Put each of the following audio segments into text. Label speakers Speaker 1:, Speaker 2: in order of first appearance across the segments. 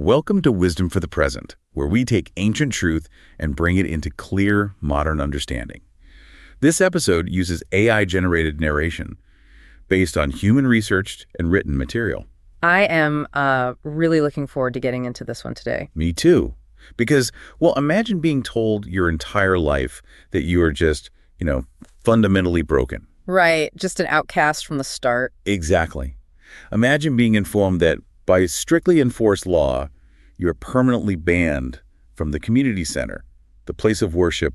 Speaker 1: Welcome to Wisdom for the Present, where we take ancient truth and bring it into clear, modern understanding. This episode uses AI-generated narration based on human-researched and written material.
Speaker 2: I am really looking forward to getting into this one today.
Speaker 1: Me too. Because, well, imagine being told your entire life that you are just, fundamentally broken.
Speaker 2: Right, just an outcast from the start.
Speaker 1: Exactly. Imagine being informed that by strictly enforced law, you are permanently banned from the community center, the place of worship,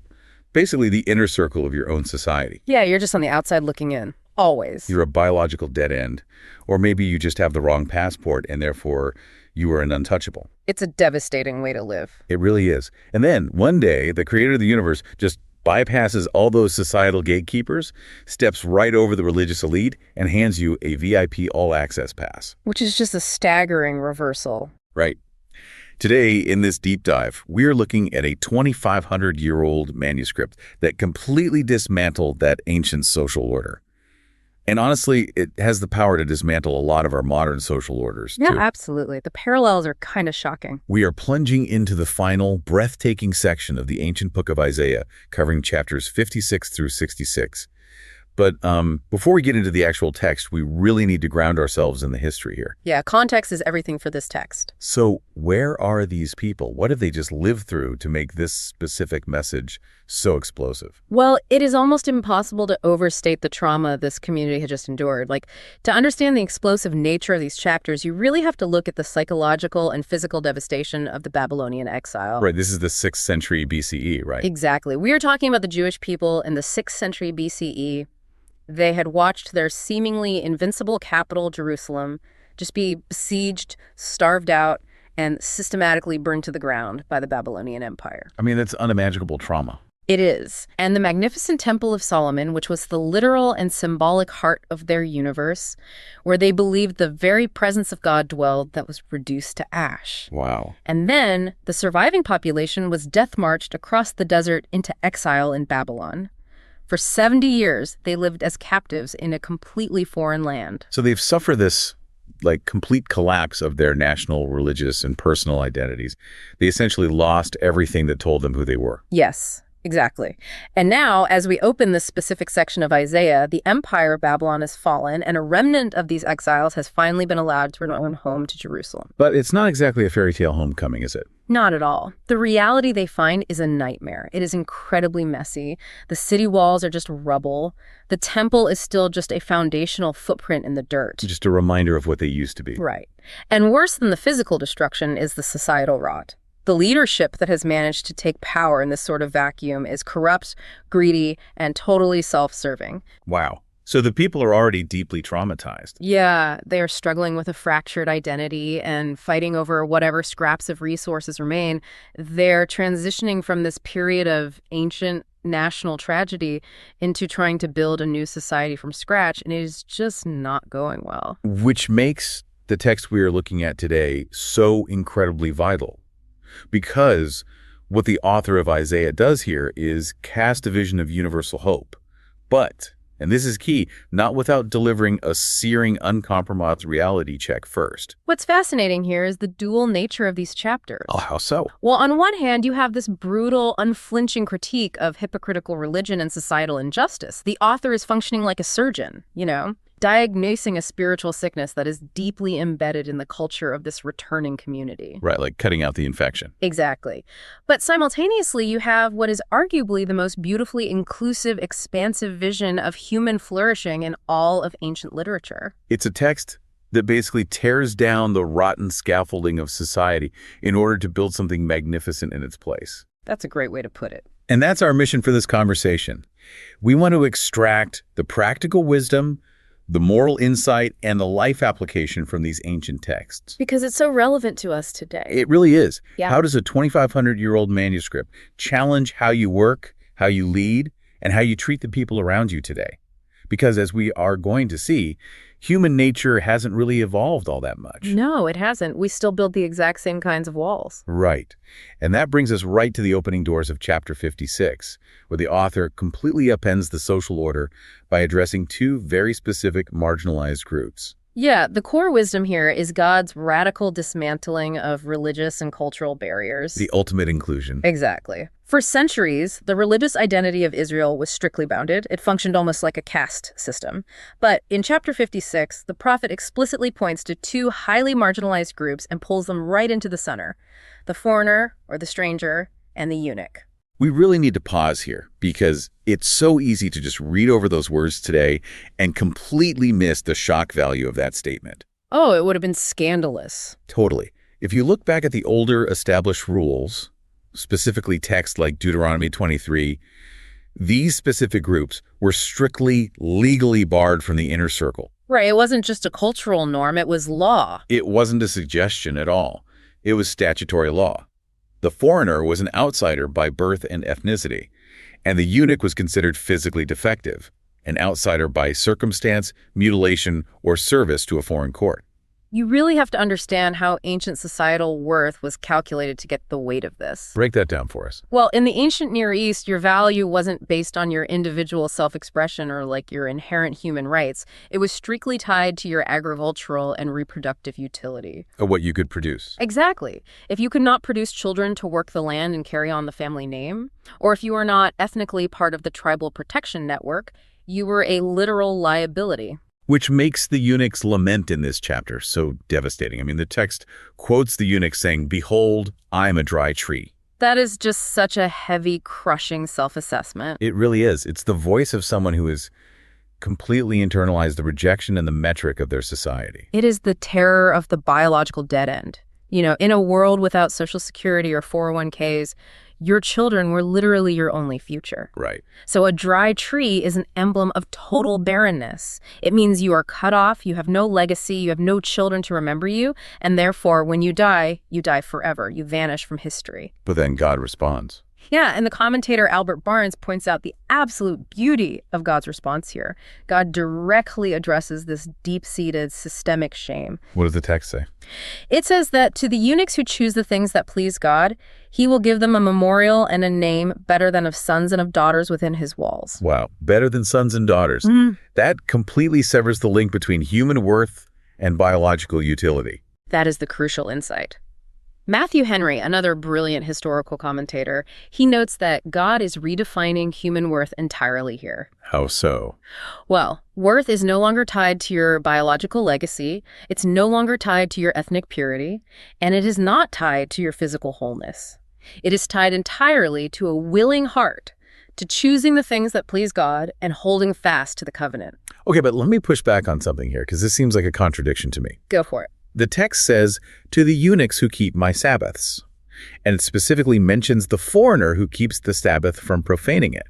Speaker 1: basically the inner circle of your own society.
Speaker 2: Yeah, you're just on the outside looking in. Always.
Speaker 1: You're a biological dead end. Or maybe you just have the wrong passport and therefore you are an untouchable.
Speaker 2: It's a devastating way to live.
Speaker 1: It really is. And then one day, the creator of the universe just bypasses all those societal gatekeepers, steps right over the religious elite, and hands you a VIP all-access pass.
Speaker 2: Which is just a staggering reversal.
Speaker 1: Right. Today, in this deep dive, we're looking at a 2,500-year-old manuscript that completely dismantled that ancient social order. And honestly, it has the power to dismantle a lot of our modern social orders, too.
Speaker 2: Yeah, absolutely. The parallels are kind of shocking.
Speaker 1: We are plunging into the final, breathtaking section of the ancient book of Isaiah, covering chapters 56 through 66. But before we get into the actual text, we really need to ground ourselves in the history here.
Speaker 2: Yeah, context is everything for this text.
Speaker 1: So where are these people? What have they just lived through to make this specific message so explosive?
Speaker 2: Well, it is almost impossible to overstate the trauma this community had just endured. To understand the explosive nature of these chapters, you really have to look at the psychological and physical devastation of the Babylonian exile.
Speaker 1: Right, this is the 6th century BCE, right?
Speaker 2: Exactly. We are talking about the Jewish people in the 6th century BCE. They had watched their seemingly invincible capital, Jerusalem, just be besieged, starved out, and systematically burned to the ground by the Babylonian Empire.
Speaker 1: I mean, that's unimaginable trauma.
Speaker 2: It is. And the magnificent Temple of Solomon, which was the literal and symbolic heart of their universe, where they believed the very presence of God dwelled, that was reduced to ash.
Speaker 1: Wow.
Speaker 2: And then the surviving population was death-marched across the desert into exile in Babylon. For 70 years, they lived as captives in a completely foreign land.
Speaker 1: So they've suffered this, complete collapse of their national, religious, and personal identities. They essentially lost everything that told them who they were.
Speaker 2: Yes, exactly. And now, as we open this specific section of Isaiah, the empire of Babylon has fallen, and a remnant of these exiles has finally been allowed to return home to Jerusalem.
Speaker 1: But it's not exactly a fairy tale homecoming, is it?
Speaker 2: Not at all. The reality they find is a nightmare. It is incredibly messy. The city walls are just rubble. The temple is still just a foundational footprint in the dirt.
Speaker 1: Just a reminder of what they used to be.
Speaker 2: Right. And worse than the physical destruction is the societal rot. The leadership that has managed to take power in this sort of vacuum is corrupt, greedy, and totally self-serving.
Speaker 1: Wow. So the people are already deeply traumatized.
Speaker 2: Yeah, they are struggling with a fractured identity and fighting over whatever scraps of resources remain. They're transitioning from this period of ancient national tragedy into trying to build a new society from scratch, and it is just not going well.
Speaker 1: Which makes the text we are looking at today so incredibly vital. Because what the author of Isaiah does here is cast a vision of universal hope. But, and this is key, not without delivering a searing, uncompromised reality check first.
Speaker 2: What's fascinating here is the dual nature of these chapters.
Speaker 1: Oh, how so?
Speaker 2: Well, on one hand, you have this brutal, unflinching critique of hypocritical religion and societal injustice. The author is functioning like a surgeon, diagnosing a spiritual sickness that is deeply embedded in the culture of this returning community.
Speaker 1: Right, like cutting out the infection.
Speaker 2: Exactly. But simultaneously, you have what is arguably the most beautifully inclusive, expansive vision of human flourishing in all of ancient literature.
Speaker 1: It's a text that basically tears down the rotten scaffolding of society in order to build something magnificent in its place.
Speaker 2: That's a great way to put it.
Speaker 1: And that's our mission for this conversation. We want to extract the practical wisdom, the moral insight, and the life application from these ancient texts.
Speaker 2: Because it's so relevant to us today.
Speaker 1: It really is.
Speaker 2: Yeah.
Speaker 1: How does a 2,500-year-old manuscript challenge how you work, how you lead, and how you treat the people around you today? Because as we are going to see, human nature hasn't really evolved all that much.
Speaker 2: No, it hasn't. We still build the exact same kinds of walls.
Speaker 1: Right. And that brings us right to the opening doors of chapter 56, where the author completely upends the social order by addressing two very specific marginalized groups.
Speaker 2: Yeah, the core wisdom here is God's radical dismantling of religious and cultural barriers.
Speaker 1: The ultimate inclusion.
Speaker 2: Exactly. For centuries, the religious identity of Israel was strictly bounded. It functioned almost like a caste system. But in chapter 56, the prophet explicitly points to two highly marginalized groups and pulls them right into the center: the foreigner, or the stranger, and the eunuch.
Speaker 1: We really need to pause here because it's so easy to just read over those words today and completely miss the shock value of that statement.
Speaker 2: Oh, it would have been scandalous.
Speaker 1: Totally. If you look back at the older established rules, specifically texts like Deuteronomy 23, these specific groups were strictly legally barred from the inner circle.
Speaker 2: Right, it wasn't just a cultural norm, it was law.
Speaker 1: It wasn't a suggestion at all. It was statutory law. The foreigner was an outsider by birth and ethnicity, and the eunuch was considered physically defective, an outsider by circumstance, mutilation, or service to a foreign court.
Speaker 2: You really have to understand how ancient societal worth was calculated to get the weight of this.
Speaker 1: Break that down for us.
Speaker 2: Well, in the ancient Near East, your value wasn't based on your individual self-expression or like your inherent human rights. It was strictly tied to your agricultural and reproductive utility.
Speaker 1: Or what you could produce.
Speaker 2: Exactly. If you could not produce children to work the land and carry on the family name, or if you were not ethnically part of the tribal protection network, you were a literal liability.
Speaker 1: Which makes the eunuch's lament in this chapter so devastating. I mean, the text quotes the eunuch saying, "Behold, I am a dry tree."
Speaker 2: That is just such a heavy, crushing self-assessment.
Speaker 1: It really is. It's the voice of someone who has completely internalized the rejection and the metric of their society.
Speaker 2: It is the terror of the biological dead end. You know, in a world without Social Security or 401ks, your children were literally your only future.
Speaker 1: Right.
Speaker 2: So a dry tree is an emblem of total barrenness. It means you are cut off, you have no legacy, you have no children to remember you, and therefore, when you die forever. You vanish from history.
Speaker 1: But then God responds.
Speaker 2: Yeah, and the commentator Albert Barnes points out the absolute beauty of God's response here. God directly addresses this deep-seated systemic shame.
Speaker 1: What does the text say?
Speaker 2: It says that to the eunuchs who choose the things that please God, he will give them a memorial and a name better than of sons and of daughters within his walls.
Speaker 1: Wow, better than sons and daughters. That completely severs the link between human worth and biological utility.
Speaker 2: That is the crucial insight. Matthew Henry, another brilliant historical commentator, he notes that God is redefining human worth entirely here.
Speaker 1: How so?
Speaker 2: Well, worth is no longer tied to your biological legacy, it's no longer tied to your ethnic purity, and it is not tied to your physical wholeness. It is tied entirely to a willing heart, to choosing the things that please God and holding fast to the covenant.
Speaker 1: Okay, but let me push back on something here, because this seems like a contradiction to me.
Speaker 2: Go for it.
Speaker 1: The text says, "To the eunuchs who keep my Sabbaths," and it specifically mentions the foreigner who keeps the Sabbath from profaning it.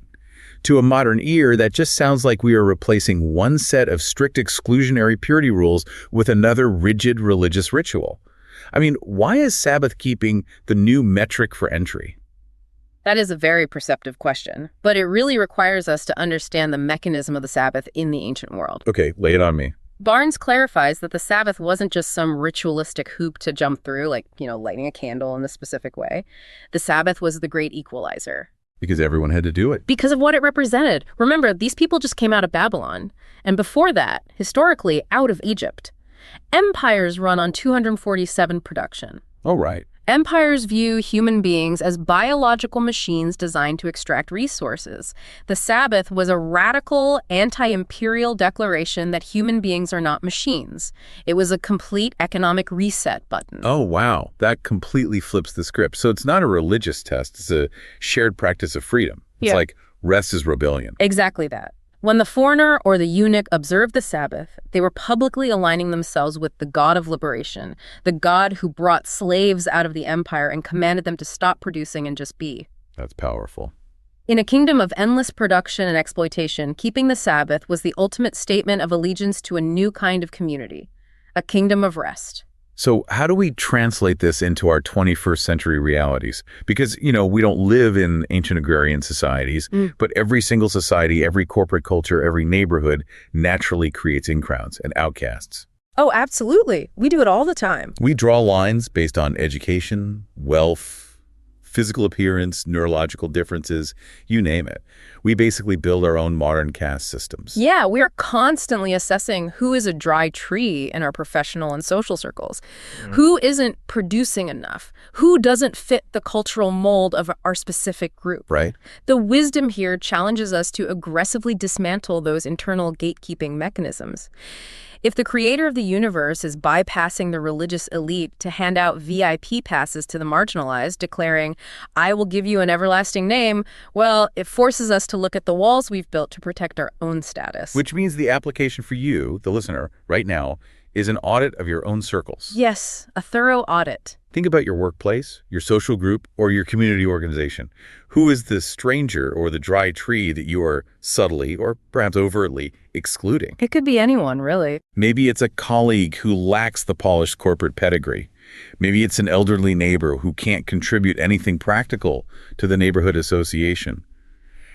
Speaker 1: To a modern ear, that just sounds like we are replacing one set of strict exclusionary purity rules with another rigid religious ritual. I mean, why is Sabbath keeping the new metric for entry?
Speaker 2: That is a very perceptive question, but it really requires us to understand the mechanism of the Sabbath in the ancient world.
Speaker 1: Okay, lay it on me.
Speaker 2: Barnes clarifies that the Sabbath wasn't just some ritualistic hoop to jump through, like, lighting a candle in a specific way. The Sabbath was the great equalizer.
Speaker 1: Because everyone had to do it.
Speaker 2: Because of what it represented. Remember, these people just came out of Babylon. And before that, historically, out of Egypt. Empires run on 247 production.
Speaker 1: Oh, right.
Speaker 2: Empires view human beings as biological machines designed to extract resources. The Sabbath was a radical anti-imperial declaration that human beings are not machines. It was a complete economic reset button.
Speaker 1: Oh, wow. That completely flips the script. So it's not a religious test. It's a shared practice of freedom. It's like rest is rebellion.
Speaker 2: Exactly that. When the foreigner or the eunuch observed the Sabbath, they were publicly aligning themselves with the God of liberation, the God who brought slaves out of the empire and commanded them to stop producing and just be.
Speaker 1: That's powerful.
Speaker 2: In a kingdom of endless production and exploitation, keeping the Sabbath was the ultimate statement of allegiance to a new kind of community, a kingdom of rest.
Speaker 1: So how do we translate this into our 21st century realities? Because, we don't live in ancient agrarian societies, but every single society, every corporate culture, every neighborhood naturally creates in-crowds and outcasts.
Speaker 2: Oh, absolutely. We do it all the time.
Speaker 1: We draw lines based on education, wealth, Physical appearance, neurological differences, you name it. We basically build our own modern caste systems.
Speaker 2: Yeah, we are constantly assessing who is a dry tree in our professional and social circles, who isn't producing enough, who doesn't fit the cultural mold of our specific group.
Speaker 1: Right?
Speaker 2: The wisdom here challenges us to aggressively dismantle those internal gatekeeping mechanisms. If the creator of the universe is bypassing the religious elite to hand out VIP passes to the marginalized, declaring, "I will give you an everlasting name," well, it forces us to look at the walls we've built to protect our own status.
Speaker 1: Which means the application for you, the listener, right now, is an audit of your own circles.
Speaker 2: Yes, a thorough audit.
Speaker 1: Think about your workplace, your social group, or your community organization. Who is the stranger or the dry tree that you are subtly, or perhaps overtly, excluding?
Speaker 2: It could be anyone, really.
Speaker 1: Maybe it's a colleague who lacks the polished corporate pedigree. Maybe it's an elderly neighbor who can't contribute anything practical to the neighborhood association.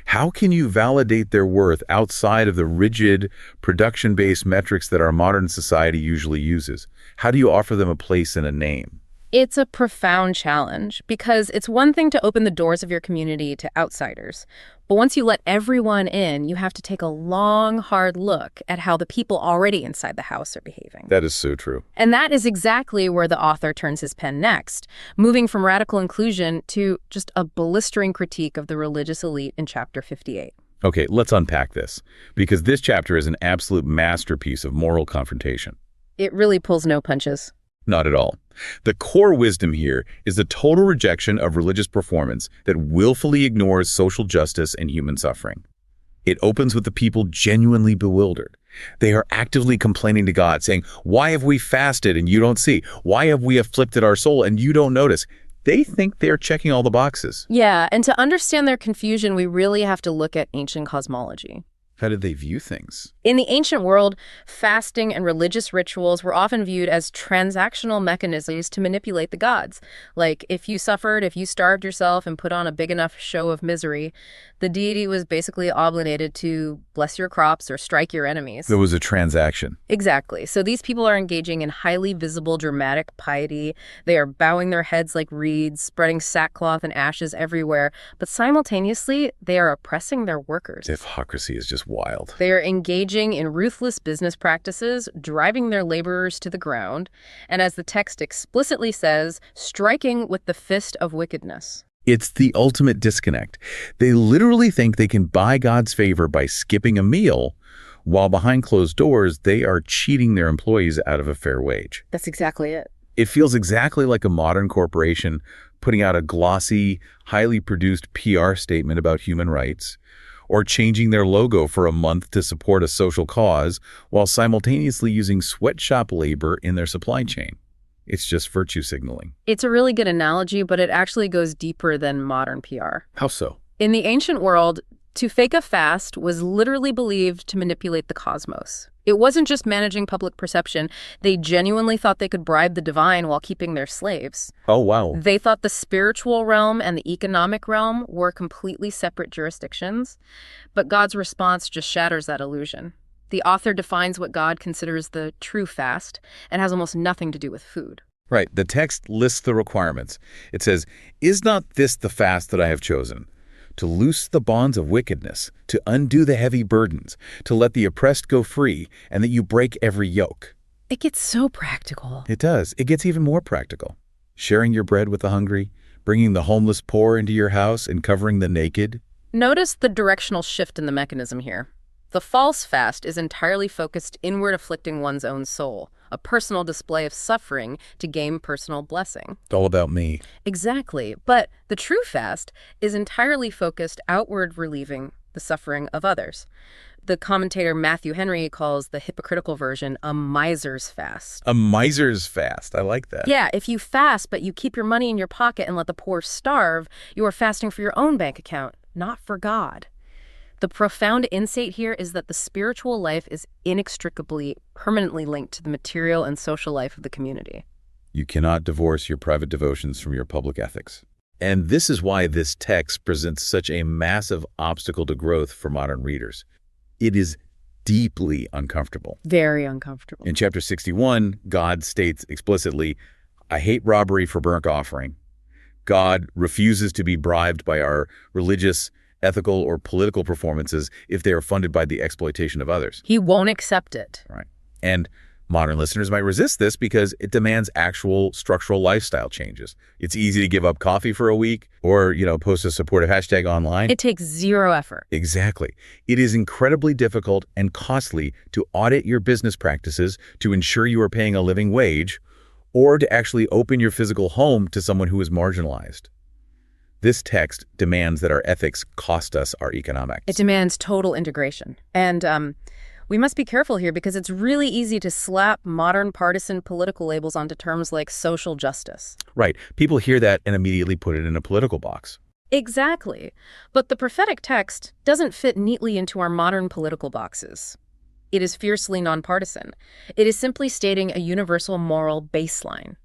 Speaker 1: How can you validate their worth outside of the rigid, production-based metrics that our modern society usually uses? How do you offer them a place and a name?
Speaker 2: It's a profound challenge because it's one thing to open the doors of your community to outsiders. But once you let everyone in, you have to take a long, hard look at how the people already inside the house are behaving.
Speaker 1: That is so true.
Speaker 2: And that is exactly where the author turns his pen next, moving from radical inclusion to just a blistering critique of the religious elite in chapter 58.
Speaker 1: Okay, let's unpack this, because this chapter is an absolute masterpiece of moral confrontation.
Speaker 2: It really pulls no punches.
Speaker 1: Not at all. The core wisdom here is the total rejection of religious performance that willfully ignores social justice and human suffering. It opens with the people genuinely bewildered. They are actively complaining to God, saying, "Why have we fasted and you don't see? Why have we afflicted our soul and you don't notice?" They think they're checking all the boxes.
Speaker 2: Yeah, and to understand their confusion, we really have to look at ancient cosmology.
Speaker 1: How did they view things?
Speaker 2: In the ancient world, fasting and religious rituals were often viewed as transactional mechanisms to manipulate the gods. Like, if you suffered, if you starved yourself and put on a big enough show of misery, the deity was basically obligated to bless your crops or strike your enemies.
Speaker 1: There was a transaction.
Speaker 2: Exactly. So these people are engaging in highly visible, dramatic piety. They are bowing their heads like reeds, spreading sackcloth and ashes everywhere. But simultaneously, they are oppressing their workers.
Speaker 1: Hypocrisy is just wild.
Speaker 2: They are engaging in ruthless business practices, driving their laborers to the ground, and as the text explicitly says, striking with the fist of wickedness.
Speaker 1: It's the ultimate disconnect. They literally think they can buy God's favor by skipping a meal, while behind closed doors, they are cheating their employees out of a fair wage.
Speaker 2: That's exactly it.
Speaker 1: It feels exactly like a modern corporation putting out a glossy, highly produced PR statement about human rights, or changing their logo for a month to support a social cause while simultaneously using sweatshop labor in their supply chain. It's just virtue signaling.
Speaker 2: It's a really good analogy, but it actually goes deeper than modern PR.
Speaker 1: How so?
Speaker 2: In the ancient world, to fake a fast was literally believed to manipulate the cosmos. It wasn't just managing public perception. They genuinely thought they could bribe the divine while keeping their slaves.
Speaker 1: Oh, wow.
Speaker 2: They thought the spiritual realm and the economic realm were completely separate jurisdictions. But God's response just shatters that illusion. The author defines what God considers the true fast and has almost nothing to do with food.
Speaker 1: Right. The text lists the requirements. It says, "Is not this the fast that I have chosen? To loose the bonds of wickedness, to undo the heavy burdens, to let the oppressed go free, and that you break every yoke."
Speaker 2: It gets so practical.
Speaker 1: It does. It gets even more practical. Sharing your bread with the hungry, bringing the homeless poor into your house, and covering the naked.
Speaker 2: Notice the directional shift in the mechanism here. The false fast is entirely focused inward, afflicting one's own soul, a personal display of suffering to gain personal blessing.
Speaker 1: It's all about me.
Speaker 2: Exactly. But the true fast is entirely focused outward, relieving the suffering of others. The commentator Matthew Henry calls the hypocritical version a miser's fast.
Speaker 1: A miser's fast. I like that.
Speaker 2: Yeah, if you fast but you keep your money in your pocket and let the poor starve, you are fasting for your own bank account, not for God. The profound insight here is that the spiritual life is inextricably, permanently linked to the material and social life of the community.
Speaker 1: You cannot divorce your private devotions from your public ethics. And this is why this text presents such a massive obstacle to growth for modern readers. It is deeply uncomfortable.
Speaker 2: Very uncomfortable.
Speaker 1: In chapter 61, God states explicitly, "I hate robbery for burnt offering, God refuses to be bribed by our religious, ethical, or political performances if they are funded by the exploitation of others.
Speaker 2: He won't accept it.
Speaker 1: Right. And modern listeners might resist this because it demands actual structural lifestyle changes. It's easy to give up coffee for a week or, post a supportive hashtag online.
Speaker 2: It takes zero effort.
Speaker 1: Exactly. It is incredibly difficult and costly to audit your business practices to ensure you are paying a living wage or to actually open your physical home to someone who is marginalized. This text demands that our ethics cost us our economics.
Speaker 2: It demands total integration. And we must be careful here because it's really easy to slap modern partisan political labels onto terms like social justice.
Speaker 1: Right. People hear that and immediately put it in a political box.
Speaker 2: Exactly. But the prophetic text doesn't fit neatly into our modern political boxes. It is fiercely nonpartisan. It is simply stating a universal moral baseline.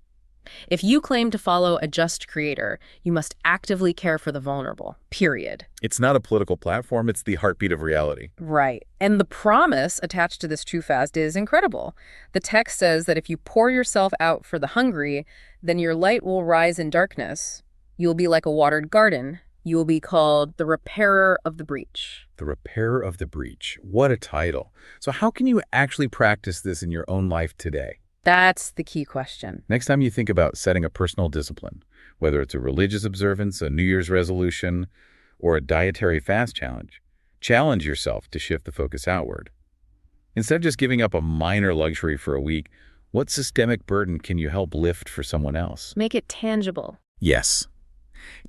Speaker 2: If you claim to follow a just creator, you must actively care for the vulnerable, period.
Speaker 1: It's not a political platform, it's the heartbeat of reality.
Speaker 2: Right. And the promise attached to this true fast is incredible. The text says that if you pour yourself out for the hungry, then your light will rise in darkness. You'll be like a watered garden. You will be called the repairer of the breach.
Speaker 1: The repairer of the breach. What a title. So how can you actually practice this in your own life today?
Speaker 2: That's the key question.
Speaker 1: Next time you think about setting a personal discipline, whether it's a religious observance, a New Year's resolution, or a dietary fast challenge yourself to shift the focus outward. Instead of just giving up a minor luxury for a week, what systemic burden can you help lift for someone else?
Speaker 2: Make it tangible.
Speaker 1: Yes.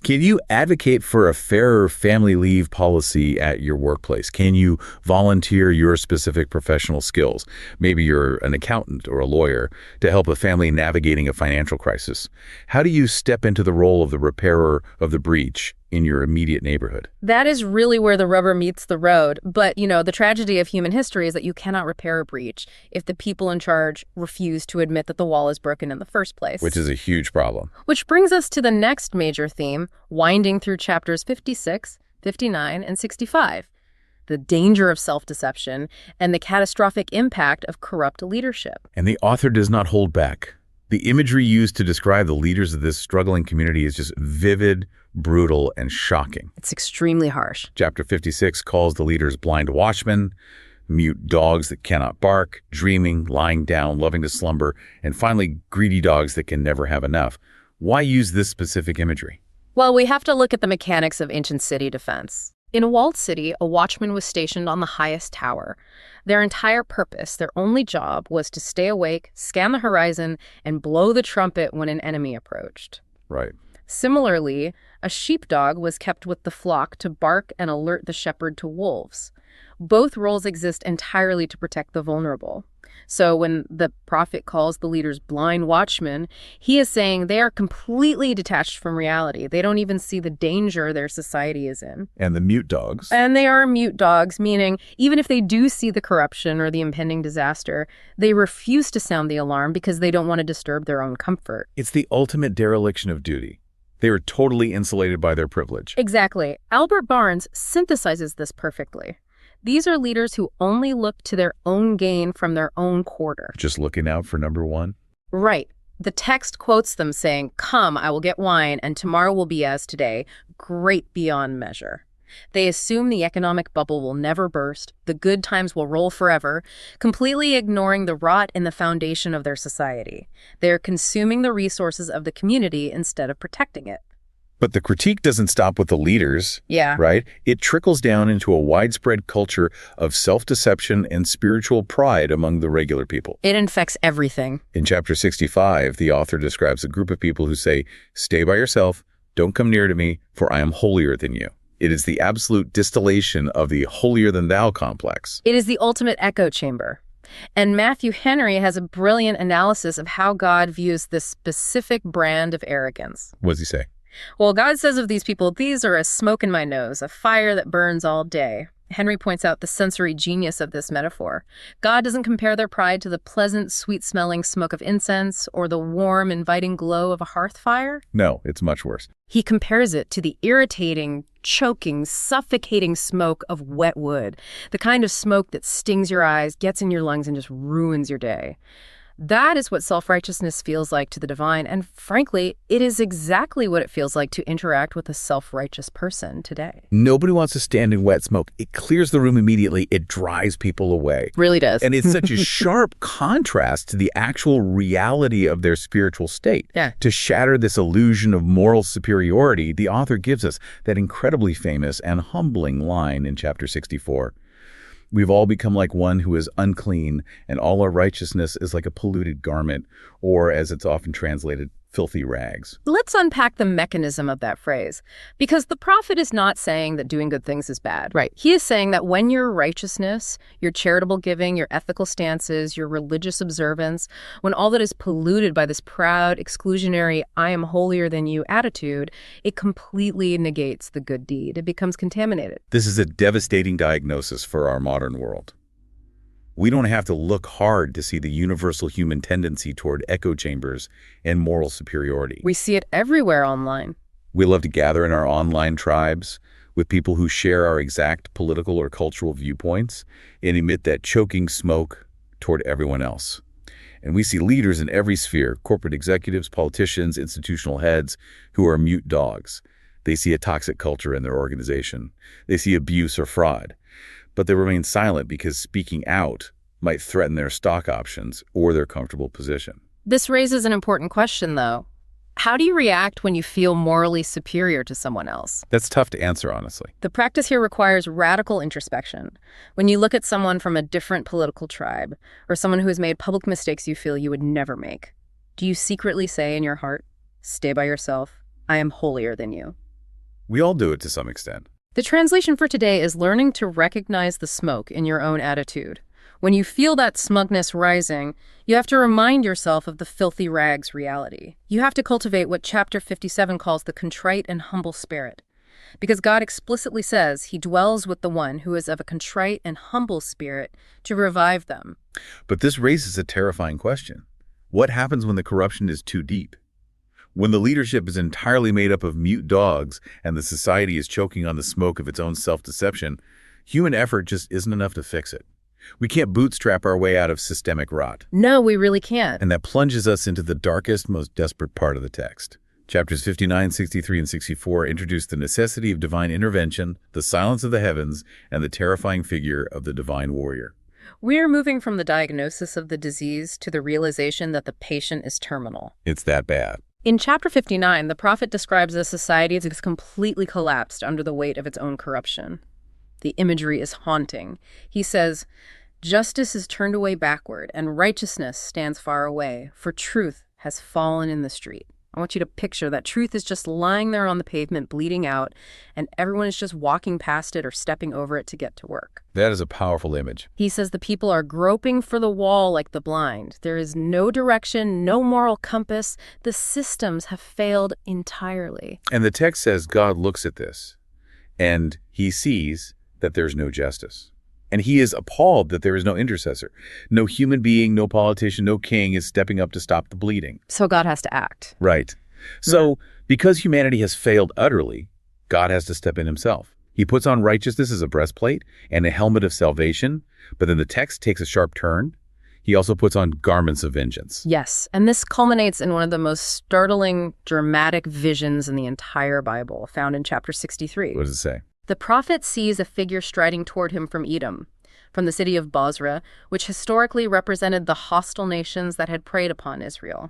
Speaker 1: Can you advocate for a fairer family leave policy at your workplace? Can you volunteer your specific professional skills? Maybe you're an accountant or a lawyer to help a family navigating a financial crisis. How do you step into the role of the repairer of the breach in your immediate neighborhood?
Speaker 2: That is really where the rubber meets the road. But, the tragedy of human history is that you cannot repair a breach if the people in charge refuse to admit that the wall is broken in the first place.
Speaker 1: Which is a huge problem.
Speaker 2: Which brings us to the next major theme, winding through chapters 56, 59, and 65. The danger of self-deception and the catastrophic impact of corrupt leadership.
Speaker 1: And the author does not hold back. The imagery used to describe the leaders of this struggling community is just vivid, brutal, and shocking.
Speaker 2: It's extremely harsh.
Speaker 1: Chapter 56 calls the leaders blind watchmen, mute dogs that cannot bark, dreaming, lying down, loving to slumber, and finally, greedy dogs that can never have enough. Why use this specific imagery?
Speaker 2: Well, we have to look at the mechanics of ancient city defense. In a walled city, a watchman was stationed on the highest tower. Their entire purpose, their only job, was to stay awake, scan the horizon, and blow the trumpet when an enemy approached.
Speaker 1: Right.
Speaker 2: Similarly, a sheepdog was kept with the flock to bark and alert the shepherd to wolves. Both roles exist entirely to protect the vulnerable. So when the prophet calls the leaders blind watchmen, he is saying they are completely detached from reality. They don't even see the danger their society is in.
Speaker 1: And the mute dogs.
Speaker 2: And they are mute dogs, meaning even if they do see the corruption or the impending disaster, they refuse to sound the alarm because they don't want to disturb their own comfort.
Speaker 1: It's the ultimate dereliction of duty. They are totally insulated by their privilege.
Speaker 2: Exactly. Albert Barnes synthesizes this perfectly. These are leaders who only look to their own gain from their own quarter.
Speaker 1: Just looking out for number one?
Speaker 2: Right. The text quotes them saying, "Come, I will get wine, and tomorrow will be as today, great beyond measure." They assume the economic bubble will never burst, the good times will roll forever, completely ignoring the rot in the foundation of their society. They are consuming the resources of the community instead of protecting it.
Speaker 1: But the critique doesn't stop with the leaders, right? It trickles down into a widespread culture of self-deception and spiritual pride among the regular people.
Speaker 2: It infects everything.
Speaker 1: In chapter 65, the author describes a group of people who say, "Stay by yourself, don't come near to me, for I am holier than you." It is the absolute distillation of the holier-than-thou complex.
Speaker 2: It is the ultimate echo chamber. And Matthew Henry has a brilliant analysis of how God views this specific brand of arrogance.
Speaker 1: What does he say?
Speaker 2: Well, God says of these people, "These are as smoke in my nose, a fire that burns all day." Henry points out the sensory genius of this metaphor. God doesn't compare their pride to the pleasant, sweet-smelling smoke of incense or the warm, inviting glow of a hearth fire.
Speaker 1: No, it's much worse.
Speaker 2: He compares it to the irritating, choking, suffocating smoke of wet wood, the kind of smoke that stings your eyes, gets in your lungs, and just ruins your day. That is what self-righteousness feels like to the divine, and frankly, it is exactly what it feels like to interact with a self-righteous person today.
Speaker 1: Nobody wants to stand in wet smoke. It clears the room immediately. It drives people away.
Speaker 2: Really does.
Speaker 1: And it's such a sharp contrast to the actual reality of their spiritual state.
Speaker 2: Yeah.
Speaker 1: To shatter this illusion of moral superiority, the author gives us that incredibly famous and humbling line in chapter 64. We've all become like one who is unclean, and all our righteousness is like a polluted garment, or as it's often translated, filthy rags.
Speaker 2: Let's unpack the mechanism of that phrase, because the prophet is not saying that doing good things is bad. Right. He is saying that when your righteousness, your charitable giving, your ethical stances, your religious observance, when all that is polluted by this proud, exclusionary, I am holier than you attitude, it completely negates the good deed. It becomes contaminated.
Speaker 1: This is a devastating diagnosis for our modern world. We don't have to look hard to see the universal human tendency toward echo chambers and moral superiority.
Speaker 2: We see it everywhere online.
Speaker 1: We love to gather in our online tribes with people who share our exact political or cultural viewpoints and emit that choking smoke toward everyone else. And we see leaders in every sphere, corporate executives, politicians, institutional heads, who are mute dogs. They see a toxic culture in their organization. They see abuse or fraud. But they remain silent because speaking out might threaten their stock options or their comfortable position.
Speaker 2: This raises an important question, though. How do you react when you feel morally superior to someone else?
Speaker 1: That's tough to answer, honestly.
Speaker 2: The practice here requires radical introspection. When you look at someone from a different political tribe, or someone who has made public mistakes you feel you would never make, do you secretly say in your heart, stay by yourself, I am holier than you?
Speaker 1: We all do it to some extent.
Speaker 2: The translation for today is learning to recognize the smoke in your own attitude. When you feel that smugness rising, you have to remind yourself of the filthy rags reality. You have to cultivate what chapter 57 calls the contrite and humble spirit. Because God explicitly says he dwells with the one who is of a contrite and humble spirit to revive them.
Speaker 1: But this raises a terrifying question. What happens when the corruption is too deep? When the leadership is entirely made up of mute dogs and the society is choking on the smoke of its own self-deception, human effort just isn't enough to fix it. We can't bootstrap our way out of systemic rot.
Speaker 2: No, we really can't.
Speaker 1: And that plunges us into the darkest, most desperate part of the text. Chapters 59, 63, and 64 introduce the necessity of divine intervention, the silence of the heavens, and the terrifying figure of the divine warrior.
Speaker 2: We're moving from the diagnosis of the disease to the realization that the patient is terminal.
Speaker 1: It's that bad.
Speaker 2: In chapter 59, the prophet describes a society that has completely collapsed under the weight of its own corruption. The imagery is haunting. He says, justice is turned away backward, and righteousness stands far away, for truth has fallen in the street. I want you to picture that truth is just lying there on the pavement, bleeding out, and everyone is just walking past it or stepping over it to get to work.
Speaker 1: That is a powerful image.
Speaker 2: He says the people are groping for the wall like the blind. There is no direction, no moral compass. The systems have failed entirely.
Speaker 1: And the text says God looks at this, and he sees that there's no justice. And he is appalled that there is no intercessor. No human being, no politician, no king is stepping up to stop the bleeding.
Speaker 2: So God has to act.
Speaker 1: Right. So because humanity has failed utterly, God has to step in himself. He puts on righteousness as a breastplate and a helmet of salvation, but then the text takes a sharp turn. He also puts on garments of vengeance.
Speaker 2: Yes, and this culminates in one of the most startling, dramatic visions in the entire Bible, found in chapter 63.
Speaker 1: What does it say?
Speaker 2: The prophet sees a figure striding toward him from Edom, from the city of Bozrah, which historically represented the hostile nations that had preyed upon Israel.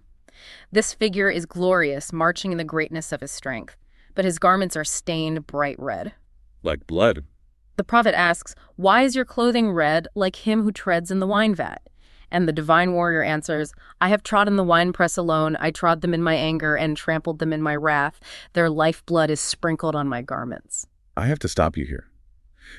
Speaker 2: This figure is glorious, marching in the greatness of his strength, but his garments are stained bright red.
Speaker 1: Like blood.
Speaker 2: The prophet asks, why is your clothing red like him who treads in the wine vat? And the divine warrior answers, I have trodden the winepress alone. I trod them in my anger and trampled them in my wrath. Their lifeblood is sprinkled on my garments.
Speaker 1: I have to stop you here,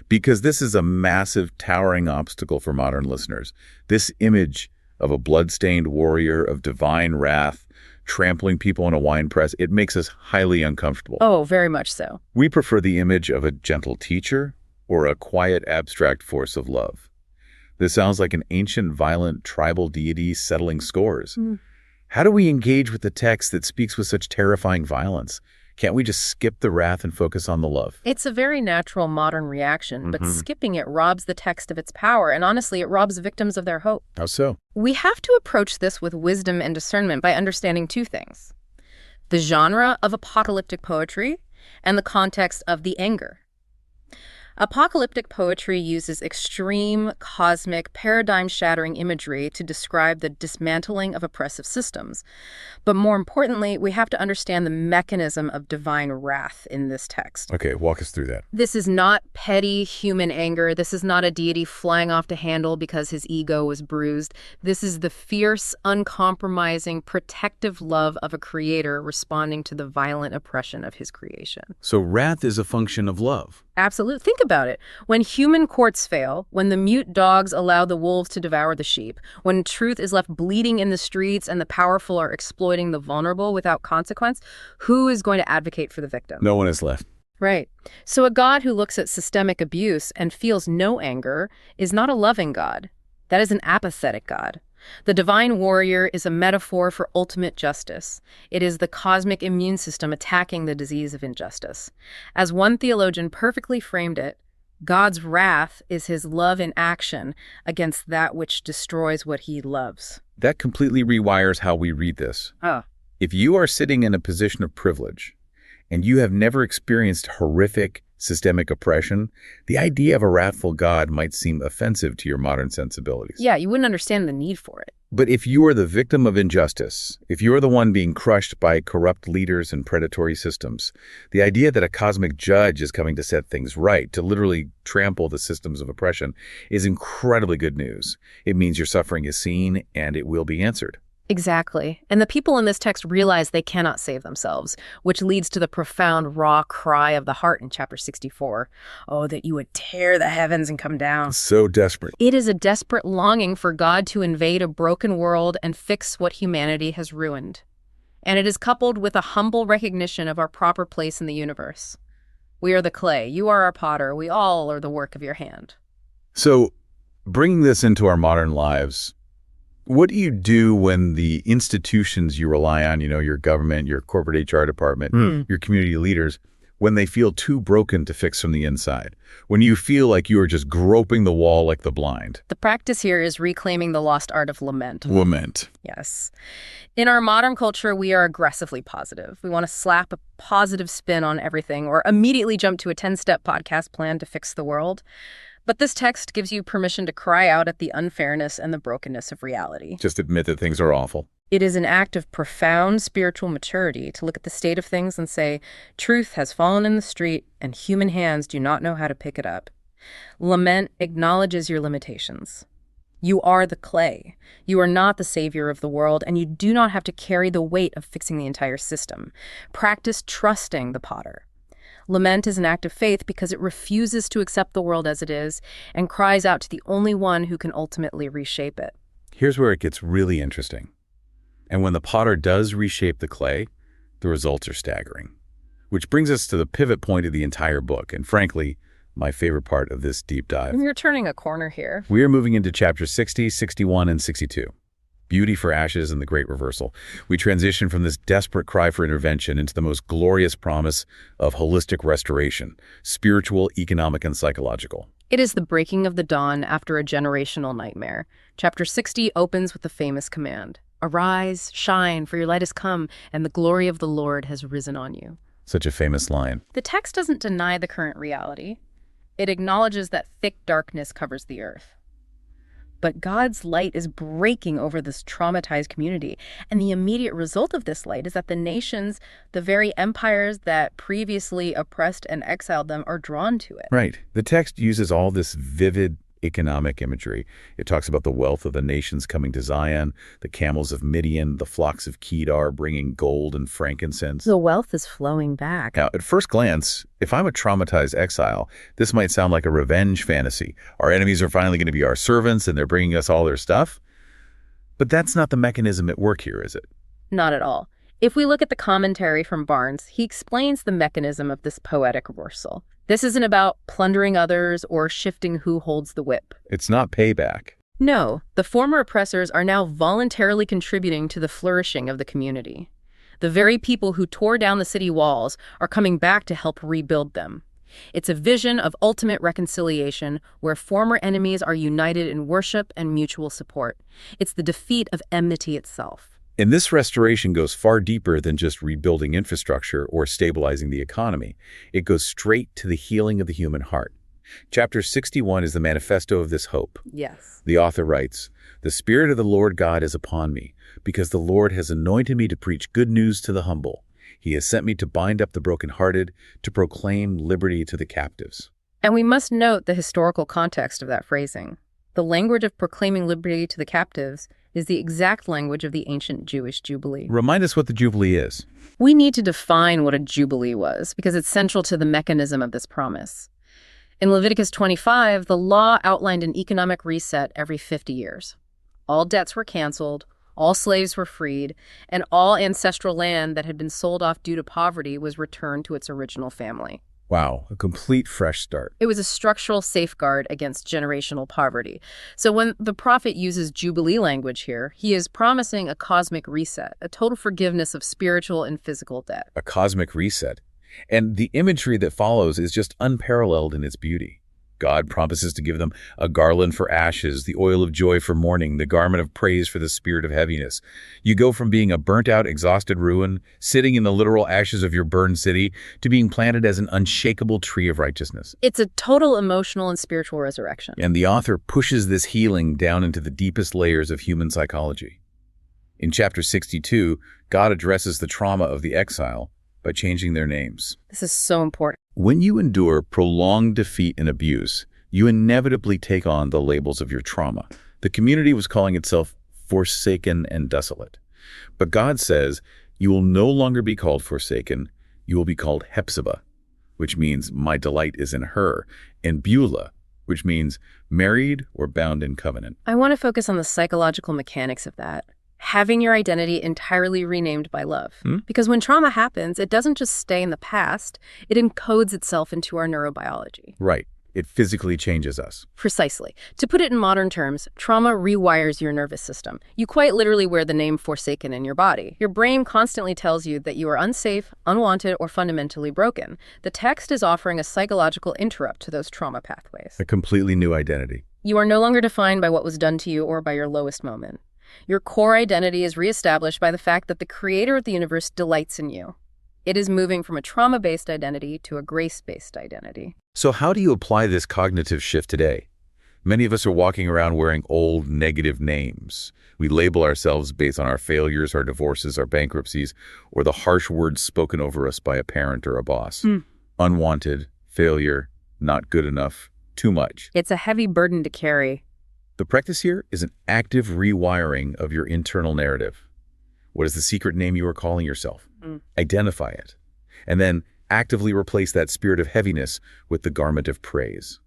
Speaker 1: because this is a massive, towering obstacle for modern listeners. This image of a blood-stained warrior of divine wrath trampling people in a winepress, it makes us highly uncomfortable.
Speaker 2: Oh, very much so.
Speaker 1: We prefer the image of a gentle teacher or a quiet, abstract force of love. This sounds like an ancient, violent, tribal deity settling scores. How do we engage with the text that speaks with such terrifying violence? Can't we just skip the wrath and focus on the love?
Speaker 2: It's a very natural modern reaction, but skipping it robs the text of its power, and honestly, it robs victims of their hope.
Speaker 1: How so?
Speaker 2: We have to approach this with wisdom and discernment by understanding two things: the genre of apocalyptic poetry and the context of the anger. Apocalyptic poetry uses extreme, cosmic, paradigm-shattering imagery to describe the dismantling of oppressive systems. But more importantly, we have to understand the mechanism of divine wrath in this text.
Speaker 1: Okay, walk us through that.
Speaker 2: This is not petty human anger. This is not a deity flying off to handle because his ego was bruised. This is the fierce, uncompromising, protective love of a creator responding to the violent oppression of his creation.
Speaker 1: So wrath is a function of love.
Speaker 2: Absolutely. Think about it. When human courts fail, when the mute dogs allow the wolves to devour the sheep, when truth is left bleeding in the streets and the powerful are exploiting the vulnerable without consequence, who is going to advocate for the victim?
Speaker 1: No one is left.
Speaker 2: Right. So a God who looks at systemic abuse and feels no anger is not a loving God. That is an apathetic God. The divine warrior is a metaphor for ultimate justice. It is the cosmic immune system attacking the disease of injustice. As one theologian perfectly framed it, God's wrath is his love in action against that which destroys what he loves.
Speaker 1: That completely rewires how we read this. If you are sitting in a position of privilege and you have never experienced horrific systemic oppression, the idea of a wrathful God might seem offensive to your modern sensibilities.
Speaker 2: Yeah, you wouldn't understand the need for it.
Speaker 1: But if you are the victim of injustice, if you are the one being crushed by corrupt leaders and predatory systems, the idea that a cosmic judge is coming to set things right, to literally trample the systems of oppression, is incredibly good news. It means your suffering is seen and it will be answered.
Speaker 2: Exactly. And the people in this text realize they cannot save themselves, which leads to the profound, raw cry of the heart in chapter 64. Oh, that you would tear the heavens and come down.
Speaker 1: So desperate.
Speaker 2: It is a desperate longing for God to invade a broken world and fix what humanity has ruined. And it is coupled with a humble recognition of our proper place in the universe. We are the clay. You are our potter. We all are the work of your hand.
Speaker 1: So, bringing this into our modern lives, what do you do when the institutions you rely on, your government, your corporate HR department, your community leaders, when they feel too broken to fix from the inside? When you feel like you are just groping the wall like the blind?
Speaker 2: The practice here is reclaiming the lost art of lament.
Speaker 1: Lament.
Speaker 2: Yes. In our modern culture, we are aggressively positive. We want to slap a positive spin on everything or immediately jump to a 10-step podcast plan to fix the world. But this text gives you permission to cry out at the unfairness and the brokenness of reality.
Speaker 1: Just admit that things are awful.
Speaker 2: It is an act of profound spiritual maturity to look at the state of things and say, truth has fallen in the street and human hands do not know how to pick it up. Lament acknowledges your limitations. You are the clay. You are not the savior of the world, and you do not have to carry the weight of fixing the entire system. Practice trusting the potter. Lament is an act of faith because it refuses to accept the world as it is and cries out to the only one who can ultimately reshape it.
Speaker 1: Here's where it gets really interesting. And when the potter does reshape the clay, the results are staggering. Which brings us to the pivot point of the entire book, and frankly, my favorite part of this deep dive.
Speaker 2: You're turning a corner here.
Speaker 1: We are moving into chapters 60, 61, and 62. Beauty for ashes and the great reversal. We transition from this desperate cry for intervention into the most glorious promise of holistic restoration, spiritual, economic, and psychological.
Speaker 2: It is the breaking of the dawn after a generational nightmare. Chapter 60 opens with the famous command, "Arise, shine, for your light has come, and the glory of the Lord has risen on you."
Speaker 1: Such a famous line.
Speaker 2: The text doesn't deny the current reality. It acknowledges that thick darkness covers the earth. But God's light is breaking over this traumatized community. And the immediate result of this light is that the nations, the very empires that previously oppressed and exiled them, are drawn to it.
Speaker 1: Right. The text uses all this vivid economic imagery. It talks about the wealth of the nations coming to Zion, the camels of Midian, the flocks of Kedar bringing gold and frankincense.
Speaker 2: The wealth is flowing back.
Speaker 1: Now, at first glance, if I'm a traumatized exile, this might sound like a revenge fantasy. Our enemies are finally going to be our servants and they're bringing us all their stuff. But that's not the mechanism at work here, is it?
Speaker 2: Not at all. If we look at the commentary from Barnes, he explains the mechanism of this poetic reversal. This isn't about plundering others or shifting who holds the whip.
Speaker 1: It's not payback.
Speaker 2: No, the former oppressors are now voluntarily contributing to the flourishing of the community. The very people who tore down the city walls are coming back to help rebuild them. It's a vision of ultimate reconciliation where former enemies are united in worship and mutual support. It's the defeat of enmity itself.
Speaker 1: And this restoration goes far deeper than just rebuilding infrastructure or stabilizing the economy. It goes straight to the healing of the human heart. Chapter 61 is the manifesto of this hope.
Speaker 2: Yes.
Speaker 1: The author writes, "The Spirit of the Lord God is upon me, because the Lord has anointed me to preach good news to the humble. He has sent me to bind up the brokenhearted, to proclaim liberty to the captives."
Speaker 2: And we must note the historical context of that phrasing. The language of proclaiming liberty to the captives is the exact language of the ancient Jewish Jubilee.
Speaker 1: Remind us what the Jubilee is.
Speaker 2: We need to define what a Jubilee was, because it's central to the mechanism of this promise. In Leviticus 25, the law outlined an economic reset every 50 years. All debts were canceled, all slaves were freed, and all ancestral land that had been sold off due to poverty was returned to its original family.
Speaker 1: Wow, a complete fresh start.
Speaker 2: It was a structural safeguard against generational poverty. So when the prophet uses Jubilee language here, he is promising a cosmic reset, a total forgiveness of spiritual and physical debt.
Speaker 1: A cosmic reset. And the imagery that follows is just unparalleled in its beauty. God promises to give them a garland for ashes, the oil of joy for mourning, the garment of praise for the spirit of heaviness. You go from being a burnt-out, exhausted ruin, sitting in the literal ashes of your burned city, to being planted as an unshakable tree of righteousness.
Speaker 2: It's a total emotional and spiritual resurrection.
Speaker 1: And the author pushes this healing down into the deepest layers of human psychology. In chapter 62, God addresses the trauma of the exile by changing their names.
Speaker 2: This is so important.
Speaker 1: When you endure prolonged defeat and abuse, you inevitably take on the labels of your trauma. The community was calling itself forsaken and desolate. But God says, you will no longer be called forsaken, you will be called Hephzibah, which means my delight is in her, and Beulah, which means married or bound in covenant.
Speaker 2: I want to focus on the psychological mechanics of that. Having your identity entirely renamed by love. Because when trauma happens, it doesn't just stay in the past, it encodes itself into our neurobiology.
Speaker 1: Right. It physically changes us.
Speaker 2: Precisely. To put it in modern terms, trauma rewires your nervous system. You quite literally wear the name forsaken in your body. Your brain constantly tells you that you are unsafe, unwanted, or fundamentally broken. The text is offering a psychological interrupt to those trauma pathways.
Speaker 1: A completely new identity.
Speaker 2: You are no longer defined by what was done to you or by your lowest moment. Your core identity is reestablished by the fact that the creator of the universe delights in you. It is moving from a trauma-based identity to a grace-based identity.
Speaker 1: So how do you apply this cognitive shift today? Many of us are walking around wearing old, negative names. We label ourselves based on our failures, our divorces, our bankruptcies, or the harsh words spoken over us by a parent or a boss. Unwanted, failure, not good enough, too much.
Speaker 2: It's a heavy burden to carry.
Speaker 1: The practice here is an active rewiring of your internal narrative. What is the secret name you are calling yourself? Identify it. And then actively replace that spirit of heaviness with the garment of praise.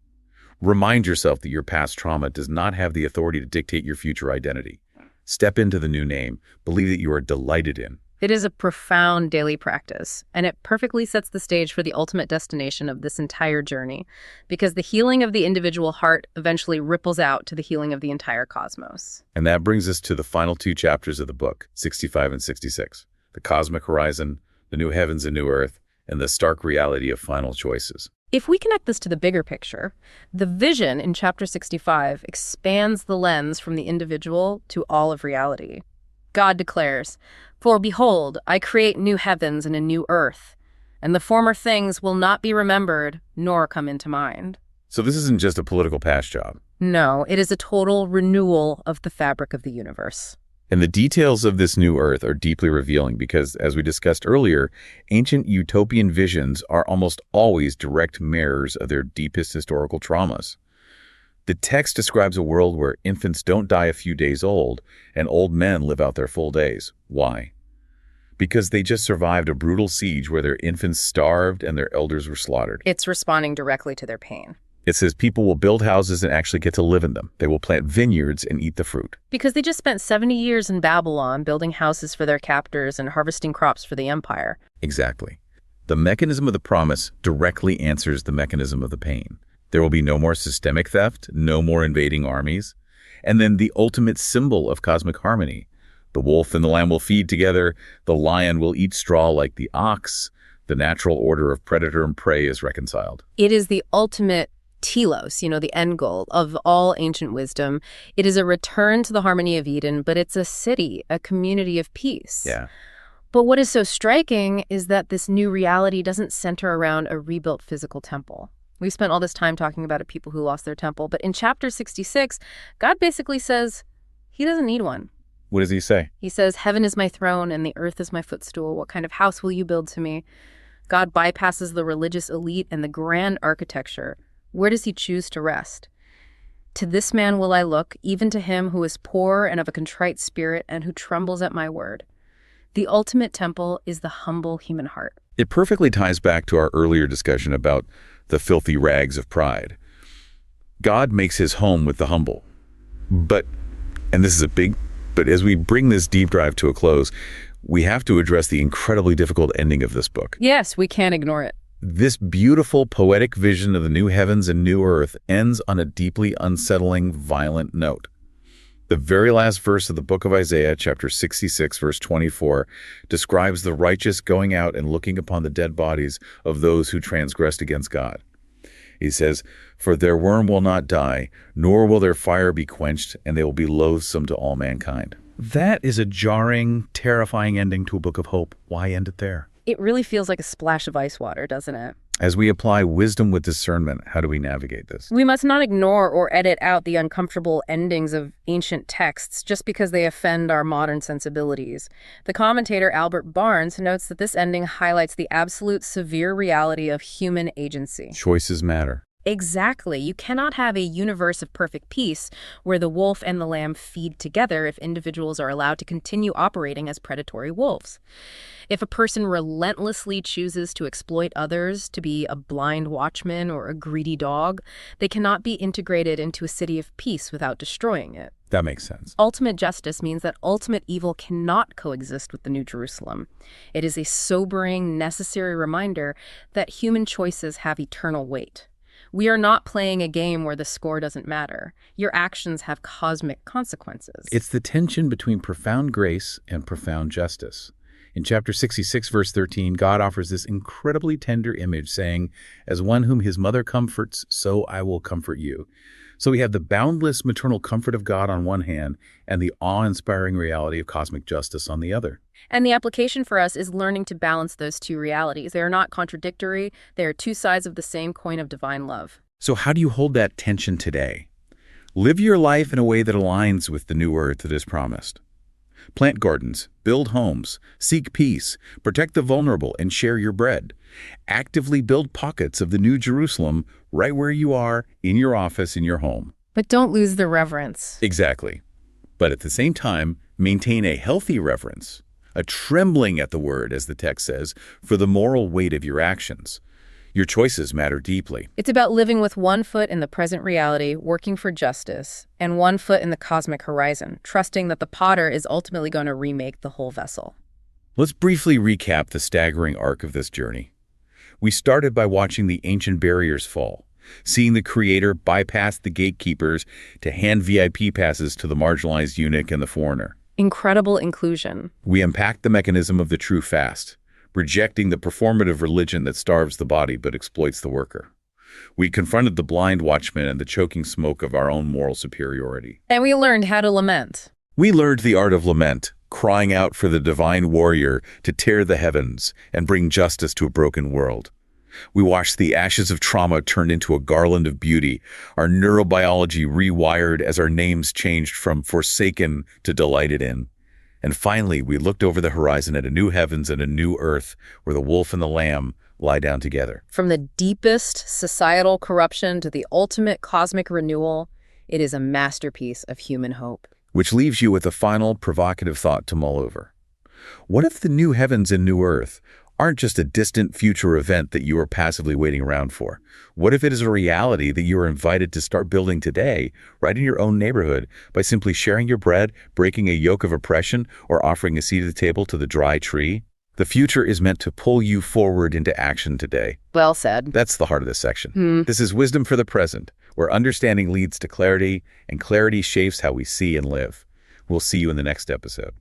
Speaker 1: Remind yourself that your past trauma does not have the authority to dictate your future identity. Step into the new name. Believe that you are delighted in.
Speaker 2: It is a profound daily practice, and it perfectly sets the stage for the ultimate destination of this entire journey, because the healing of the individual heart eventually ripples out to the healing of the entire cosmos.
Speaker 1: And that brings us to the final two chapters of the book, 65 and 66, the cosmic horizon, the new heavens and new earth, and the stark reality of final choices.
Speaker 2: If we connect this to the bigger picture, the vision in chapter 65 expands the lens from the individual to all of reality. God declares, "For behold, I create new heavens and a new earth, and the former things will not be remembered, nor come into mind."
Speaker 1: So this isn't just a political past job.
Speaker 2: No, it is a total renewal of the fabric of the universe.
Speaker 1: And the details of this new earth are deeply revealing because, as we discussed earlier, ancient utopian visions are almost always direct mirrors of their deepest historical traumas. The text describes a world where infants don't die a few days old and old men live out their full days. Why? Because they just survived a brutal siege where their infants starved and their elders were slaughtered.
Speaker 2: It's responding directly to their pain.
Speaker 1: It says people will build houses and actually get to live in them. They will plant vineyards and eat the fruit.
Speaker 2: Because they just spent 70 years in Babylon building houses for their captors and harvesting crops for the empire.
Speaker 1: Exactly. The mechanism of the promise directly answers the mechanism of the pain. There will be no more systemic theft, no more invading armies. And then the ultimate symbol of cosmic harmony, The wolf and the lamb will feed together. The lion will eat straw like the ox. The natural order of predator and prey is reconciled.
Speaker 2: It is the ultimate telos, the end goal of all ancient wisdom. It is a return to the harmony of Eden, but it's a city, a community of peace.
Speaker 1: Yeah.
Speaker 2: But what is so striking is that this new reality doesn't center around a rebuilt physical temple. We've spent all this time talking about people who lost their temple, but in chapter 66, God basically says he doesn't need one.
Speaker 1: What does he say?
Speaker 2: He says, heaven is my throne and the earth is my footstool. What kind of house will you build to me? God bypasses the religious elite and the grand architecture. Where does he choose to rest? To this man will I look, even to him who is poor and of a contrite spirit and who trembles at my word. The ultimate temple is the humble human heart.
Speaker 1: It perfectly ties back to our earlier discussion about the filthy rags of pride. God makes his home with the humble. But as we bring this deep dive to a close, we have to address the incredibly difficult ending of this book.
Speaker 2: Yes, we can't ignore it.
Speaker 1: This beautiful, poetic vision of the new heavens and new earth ends on a deeply unsettling, violent note. The very last verse of the book of Isaiah, chapter 66, verse 24, describes the righteous going out and looking upon the dead bodies of those who transgressed against God. He says, "For their worm will not die, nor will their fire be quenched, and they will be loathsome to all mankind."
Speaker 3: That is a jarring, terrifying ending to a book of hope. Why end it there?
Speaker 2: It really feels like a splash of ice water, doesn't it?
Speaker 1: As we apply wisdom with discernment, how do we navigate this?
Speaker 2: We must not ignore or edit out the uncomfortable endings of ancient texts just because they offend our modern sensibilities. The commentator Albert Barnes notes that this ending highlights the absolute severe reality of human agency.
Speaker 1: Choices matter.
Speaker 2: Exactly. You cannot have a universe of perfect peace where the wolf and the lamb feed together if individuals are allowed to continue operating as predatory wolves. If a person relentlessly chooses to exploit others, to be a blind watchman or a greedy dog, they cannot be integrated into a city of peace without destroying it.
Speaker 1: That makes sense.
Speaker 2: Ultimate justice means that ultimate evil cannot coexist with the New Jerusalem. It is a sobering, necessary reminder that human choices have eternal weight. We are not playing a game where the score doesn't matter. Your actions have cosmic consequences.
Speaker 1: It's the tension between profound grace and profound justice. In chapter 66, verse 13, God offers this incredibly tender image, saying, "As one whom his mother comforts, so I will comfort you." So we have the boundless maternal comfort of God on one hand and the awe-inspiring reality of cosmic justice on the other.
Speaker 2: And the application for us is learning to balance those two realities. They are not contradictory. They are two sides of the same coin of divine love.
Speaker 1: So how do you hold that tension today? Live your life in a way that aligns with the new earth that is promised. Plant gardens, build homes, seek peace, protect the vulnerable, and share your bread. Actively build pockets of the New Jerusalem right where you are, in your office, in your home.
Speaker 2: But don't lose the reverence.
Speaker 1: Exactly. But at the same time, maintain a healthy reverence, a trembling at the word, as the text says, for the moral weight of your actions. Your choices matter deeply.
Speaker 2: It's about living with one foot in the present reality, working for justice, and one foot in the cosmic horizon, trusting that the potter is ultimately going to remake the whole vessel.
Speaker 1: Let's briefly recap the staggering arc of this journey. We started by watching the ancient barriers fall, seeing the Creator bypass the gatekeepers to hand VIP passes to the marginalized eunuch and the foreigner.
Speaker 2: Incredible inclusion.
Speaker 1: We unpacked the mechanism of the true fast, rejecting the performative religion that starves the body but exploits the worker. We confronted the blind watchman and the choking smoke of our own moral superiority.
Speaker 2: And we learned how to lament.
Speaker 1: We learned the art of lament, crying out for the divine warrior to tear the heavens and bring justice to a broken world. We watched the ashes of trauma turn into a garland of beauty, our neurobiology rewired as our names changed from forsaken to delighted in. And finally, we looked over the horizon at a new heavens and a new earth where the wolf and the lamb lie down together.
Speaker 2: From the deepest societal corruption to the ultimate cosmic renewal, it is a masterpiece of human hope.
Speaker 1: Which leaves you with a final provocative thought to mull over. What if the new heavens and new earth aren't just a distant future event that you are passively waiting around for? What if it is a reality that you are invited to start building today, right in your own neighborhood, by simply sharing your bread, breaking a yoke of oppression, or offering a seat at the table to the dry tree? The future is meant to pull you forward into action today.
Speaker 2: Well said.
Speaker 1: That's the heart of this section. This is wisdom for the present, where understanding leads to clarity, and clarity shapes how we see and live. We'll see you in the next episode.